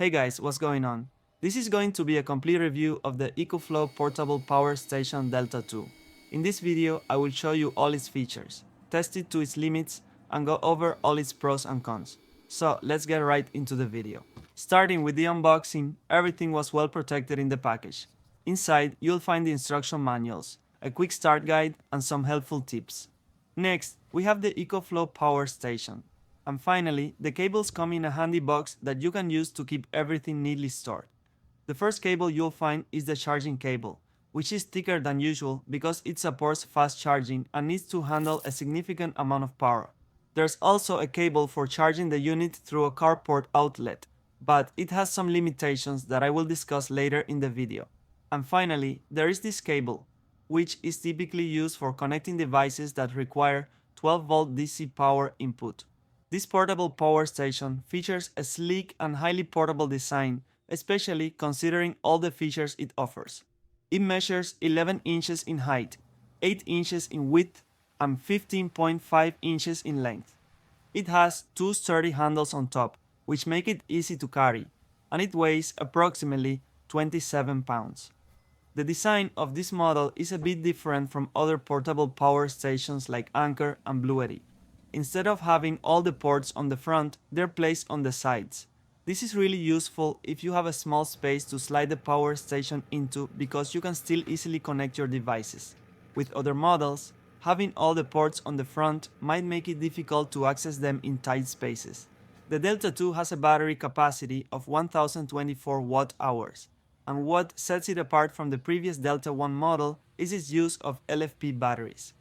Hey guys, what's going on? This is going to be a complete review of the EcoFlow Portable Power Station Delta 2. In this video, I will show you all its features, test it to its limits, and go over all its pros and cons. So let's get right into the video. Starting with the unboxing, everything was well protected in the package. Inside, you'll find the instruction manuals, a quick start guide, and some helpful tips. Next, we have the EcoFlow Power Station. And finally, the cables come in a handy box that you can use to keep everything neatly stored. The first cable you'll find is the charging cable, which is thicker than usual because it supports fast charging and needs to handle a significant amount of power. There's also a cable for charging the unit through a carport outlet, but it has some limitations that I will discuss later in the video. And finally, there is this cable, which is typically used for connecting devices that require 12-volt DC power input. This portable power station features a sleek and highly portable design, especially considering all the features it offers. It measures 11 inches in height, 8 inches in width, and 15.5 inches in length. It has two sturdy handles on top, which make it easy to carry, and it weighs approximately 27 pounds. The design of this model is a bit different from other portable power stations like Anker and Bluetti. Instead of having all the ports on the front, they're placed on the sides. This is really useful if you have a small space to slide the power station into because you can still easily connect your devices. With other models, having all the ports on the front might make it difficult to access them in tight spaces. The Delta 2 has a battery capacity of 1024 watt-hours, and what sets it apart from the previous Delta 1 model is its use of LFP batteries.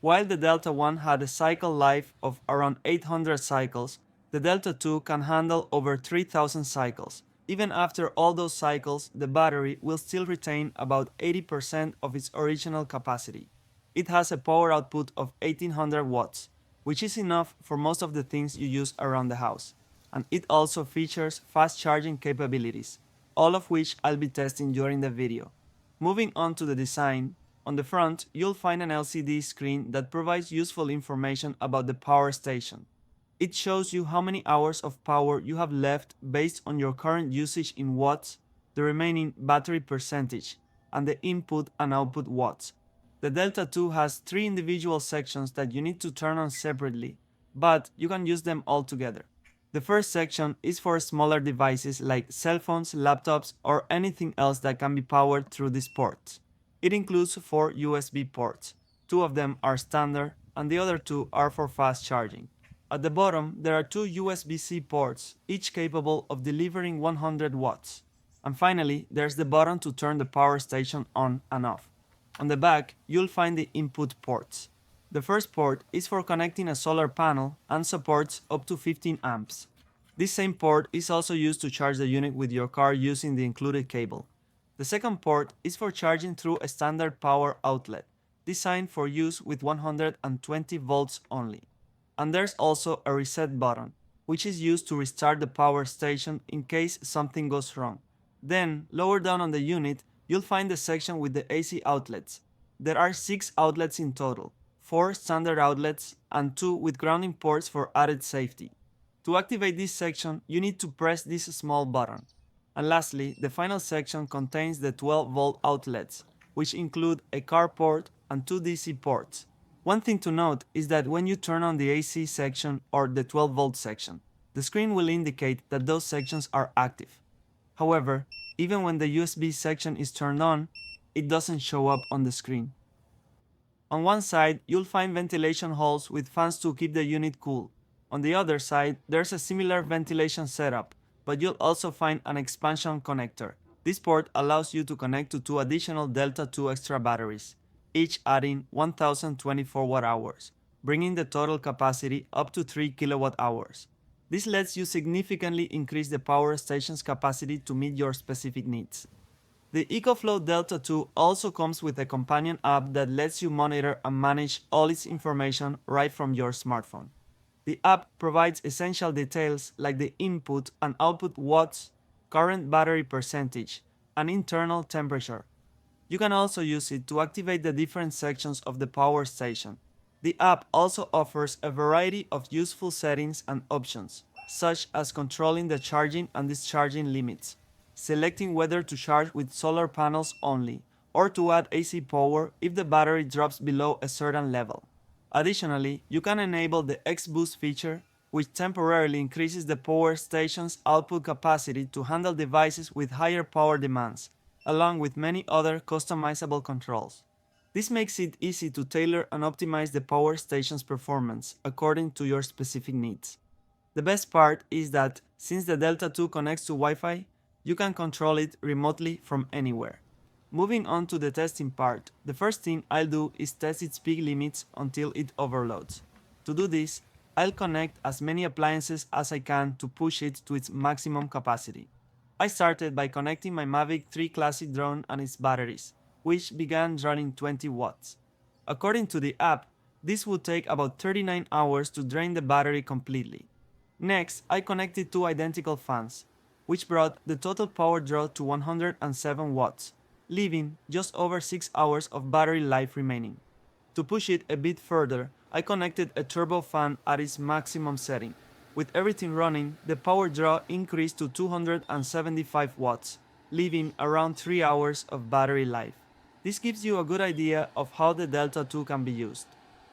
While the Delta 1 had a cycle life of around 800 cycles, the Delta 2 can handle over 3000 cycles. Even after all those cycles, the battery will still retain about 80% of its original capacity. It has a power output of 1800 watts, which is enough for most of the things you use around the house. And it also features fast charging capabilities, all of which I'll be testing during the video. Moving on to the design, on the front, you'll find an LCD screen that provides useful information about the power station. It shows you how many hours of power you have left based on your current usage in watts, the remaining battery percentage, and the input and output watts. The Delta 2 has three individual sections that you need to turn on separately, but you can use them all together. The first section is for smaller devices like cell phones, laptops, or anything else that can be powered through these ports. It includes 4 USB ports. 2 of them are standard and the other 2 are for fast charging. At the bottom, there are 2 USB-C ports, each capable of delivering 100 watts. And finally, there's the button to turn the power station on and off. On the back, you'll find the input ports. The first port is for connecting a solar panel and supports up to 15 amps. This same port is also used to charge the unit with your car using the included cable. The second port is for charging through a standard power outlet, designed for use with 120 volts only. And there's also a reset button, which is used to restart the power station in case something goes wrong. Then, lower down on the unit, you'll find the section with the AC outlets. There are 6 outlets in total, 4 standard outlets and 2 with grounding ports for added safety. To activate this section, you need to press this small button. And lastly, the final section contains the 12-volt outlets, which include a car port and 2 DC ports. One thing to note is that when you turn on the AC section or the 12-volt section, the screen will indicate that those sections are active. However, even when the USB section is turned on, it doesn't show up on the screen. On one side, you'll find ventilation holes with fans to keep the unit cool. On the other side, there's a similar ventilation setup, but you'll also find an expansion connector. This port allows you to connect to 2 additional Delta 2 extra batteries, each adding 1024 watt-hours, bringing the total capacity up to 3 kilowatt-hours. This lets you significantly increase the power station's capacity to meet your specific needs. The EcoFlow Delta 2 also comes with a companion app that lets you monitor and manage all its information right from your smartphone. The app provides essential details like the input and output watts, current battery percentage, and internal temperature. You can also use it to activate the different sections of the power station. The app also offers a variety of useful settings and options, such as controlling the charging and discharging limits, selecting whether to charge with solar panels only, or to add AC power if the battery drops below a certain level. Additionally, you can enable the X-Boost feature, which temporarily increases the power station's output capacity to handle devices with higher power demands, along with many other customizable controls. This makes it easy to tailor and optimize the power station's performance according to your specific needs. The best part is that since the Delta 2 connects to Wi-Fi, you can control it remotely from anywhere. Moving on to the testing part, the first thing I'll do is test its peak limits until it overloads. To do this, I'll connect as many appliances as I can to push it to its maximum capacity. I started by connecting my Mavic 3 Classic drone and its batteries, which began running 20 watts. According to the app, this would take about 39 hours to drain the battery completely. Next, I connected two identical fans, which brought the total power draw to 107 watts, leaving just over 6 hours of battery life remaining. To push it a bit further, I connected a turbo fan at its maximum setting. With everything running, the power draw increased to 275 watts, leaving around 3 hours of battery life. This gives you a good idea of how the Delta 2 can be used.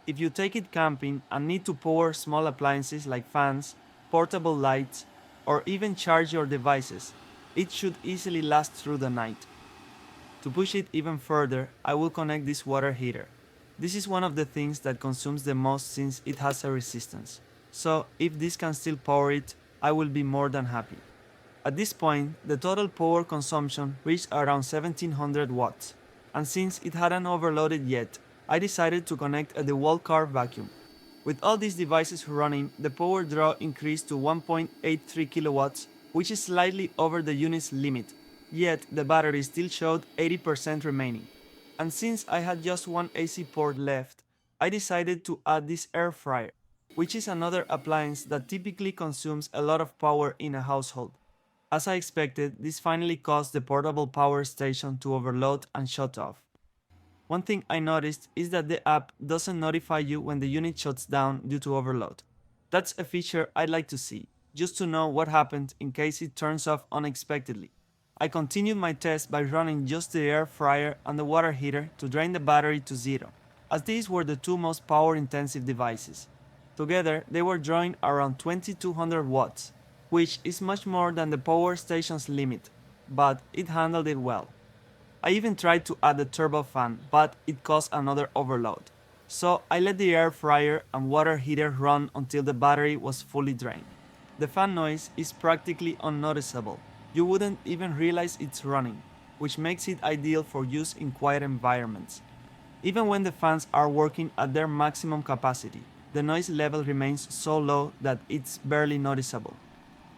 If you take it camping and need to power small appliances like fans, portable lights, or even charge your devices, it should easily last through the night. To push it even further, I will connect this water heater. This is one of the things that consumes the most since it has a resistance. So if this can still power it, I will be more than happy. At this point, the total power consumption reached around 1700 watts, and since it hadn't overloaded yet, I decided to connect a DeWalt car vacuum. With all these devices running, the power draw increased to 1.83 kilowatts, which is slightly over the unit's limit, yet the battery still showed 80% remaining. And since I had just one AC port left, I decided to add this air fryer, which is another appliance that typically consumes a lot of power in a household. As I expected, this finally caused the portable power station to overload and shut off. One thing I noticed is that the app doesn't notify you when the unit shuts down due to overload. That's a feature I'd like to see, just to know what happened in case it turns off unexpectedly. I continued my test by running just the air fryer and the water heater to drain the battery to zero, as these were the two most power-intensive devices. Together, they were drawing around 2200 watts, which is much more than the power station's limit, but it handled it well. I even tried to add a turbo fan, but it caused another overload. So I let the air fryer and water heater run until the battery was fully drained. The fan noise is practically unnoticeable. You wouldn't even realize it's running, which makes it ideal for use in quiet environments. Even when the fans are working at their maximum capacity, the noise level remains so low that it's barely noticeable.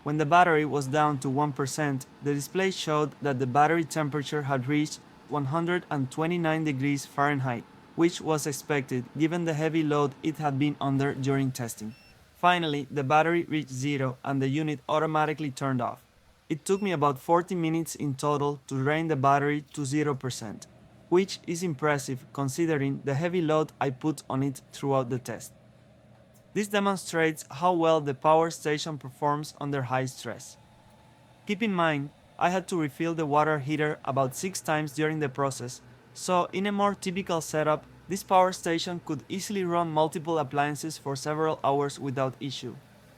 When the battery was down to 1%, the display showed that the battery temperature had reached 129 degrees Fahrenheit, which was expected given the heavy load it had been under during testing. Finally, the battery reached zero and the unit automatically turned off. It took me about 40 minutes in total to drain the battery to 0%, which is impressive considering the heavy load I put on it throughout the test. This demonstrates how well the power station performs under high stress. Keep in mind, I had to refill the water heater about 6 times during the process, so in a more typical setup, this power station could easily run multiple appliances for several hours without issue.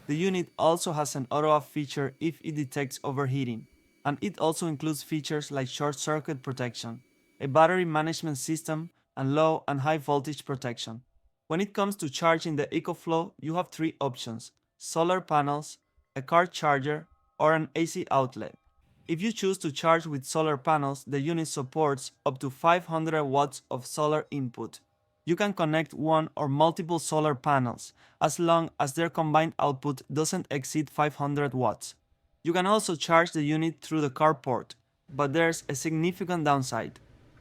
The unit also has an auto-off feature if it detects overheating, and it also includes features like short circuit protection, a battery management system, and low and high voltage protection. When it comes to charging the EcoFlow, you have 3 options: solar panels, a car charger, or an AC outlet. If you choose to charge with solar panels, the unit supports up to 500 watts of solar input. You can connect one or multiple solar panels, as long as their combined output doesn't exceed 500 watts. You can also charge the unit through the car port, but there's a significant downside.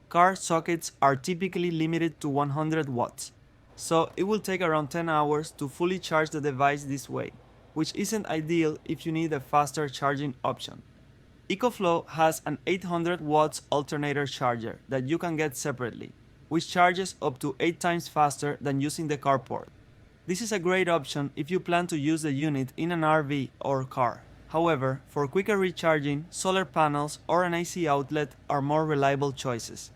Car sockets are typically limited to 100 watts. So it will take around 10 hours to fully charge the device this way, which isn't ideal if you need a faster charging option. EcoFlow has an 800 watts alternator charger that you can get separately, which charges up to 8 times faster than using the car port. This is a great option if you plan to use the unit in an RV or car. However, for quicker recharging, solar panels or an AC outlet are more reliable choices.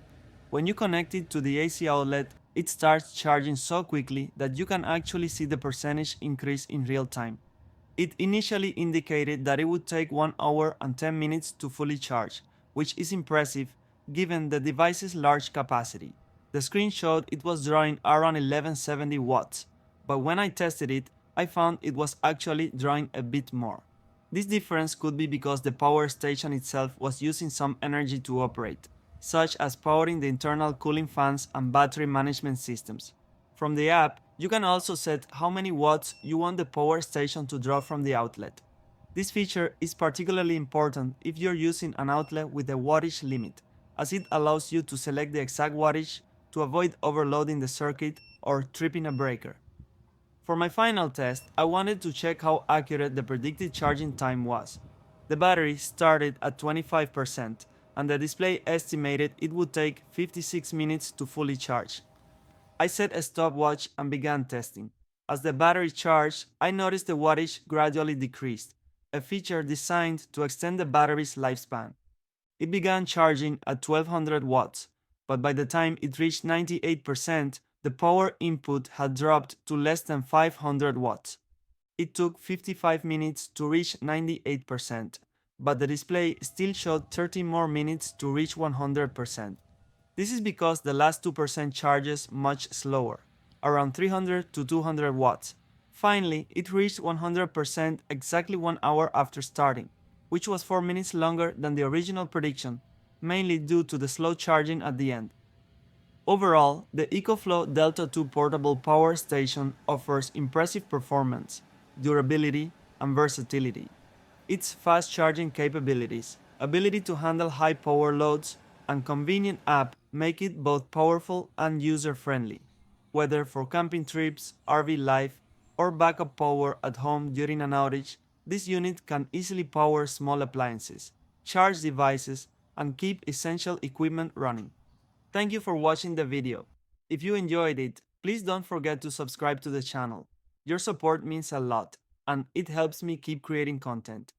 When you connect it to the AC outlet, it starts charging so quickly that you can actually see the percentage increase in real time. It initially indicated that it would take 1 hour and 10 minutes to fully charge, which is impressive given the device's large capacity. The screen showed it was drawing around 1170 watts, but when I tested it, I found it was actually drawing a bit more. This difference could be because the power station itself was using some energy to operate, such as powering the internal cooling fans and battery management systems. From the app, you can also set how many watts you want the power station to draw from the outlet. This feature is particularly important if you're using an outlet with a wattage limit, as it allows you to select the exact wattage to avoid overloading the circuit or tripping a breaker. For my final test, I wanted to check how accurate the predicted charging time was. The battery started at 25%, and the display estimated it would take 56 minutes to fully charge. I set a stopwatch and began testing. As the battery charged, I noticed the wattage gradually decreased, a feature designed to extend the battery's lifespan. It began charging at 1200 watts, but by the time it reached 98%, the power input had dropped to less than 500 watts. It took 55 minutes to reach 98%, but the display still showed 30 more minutes to reach 100%. This is because the last 2% charges much slower, around 300 to 200 watts. Finally, it reached 100% exactly 1 hour after starting, which was 4 minutes longer than the original prediction, mainly due to the slow charging at the end. Overall, the EcoFlow Delta 2 portable power station offers impressive performance, durability, and versatility. Its fast charging capabilities, ability to handle high power loads, and convenient app make it both powerful and user-friendly. Whether for camping trips, RV life, or backup power at home during an outage, this unit can easily power small appliances, charge devices, and keep essential equipment running. Thank you for watching the video. If you enjoyed it, please don't forget to subscribe to the channel. Your support means a lot, and it helps me keep creating content.